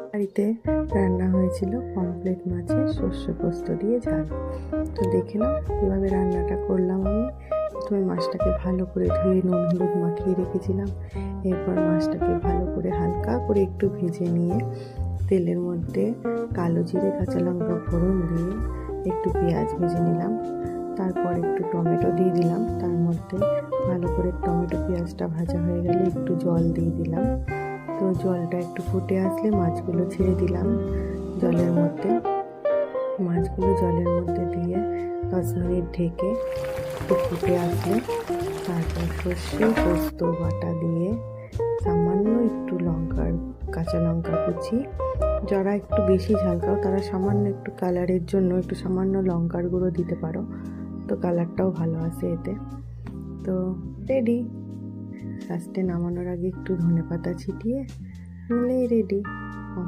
বাড়িতে রান্না হয়েছিল পমফ্রেট মাছের সর্ষে পোস্ত দিয়ে ঝাল। তো দেখে নাও কীভাবে রান্নাটা করলাম। আমি প্রথমে মাছটাকে ভালো করে ধুয়ে নুন হলুদ মাখিয়ে রেখেছিলাম। এরপর মাছটাকে ভালো করে হালকা করে একটু ভেজে নিয়ে তেলের মধ্যে কালো জিরে কাঁচা লঙ্কা ফোড়ন দিয়ে একটু পেঁয়াজ ভেজে নিলাম। তারপর একটু টমেটো দিয়ে দিলাম। তার মধ্যে ভালো করে টমেটো পেঁয়াজটা ভাজা হয়ে গেলে একটু জল দিয়ে দিলাম। তো জলটা একটু ফুটে আসলে মাছগুলো ছেড়ে দিলাম জলের মধ্যে। মাছগুলো জলের মধ্যে দিয়ে 10 মিনিট ঢেকে একটু ফুটে আসলে তারপর সর্ষে পোস্ত বাটা দিয়ে সামান্য একটু কাঁচা লঙ্কা কুচি, যারা একটু বেশি ঝাল খাও তারা সামান্য একটু কালারের জন্য একটু সামান্য লঙ্কার গুঁড়ো দিতে পারো, তো কালারটাও ভালো আসে এতে। তো রেডি। লাস্টে নামানোর আগে একটু ধনেপাতা ছিটিয়ে নিলেই রেডি।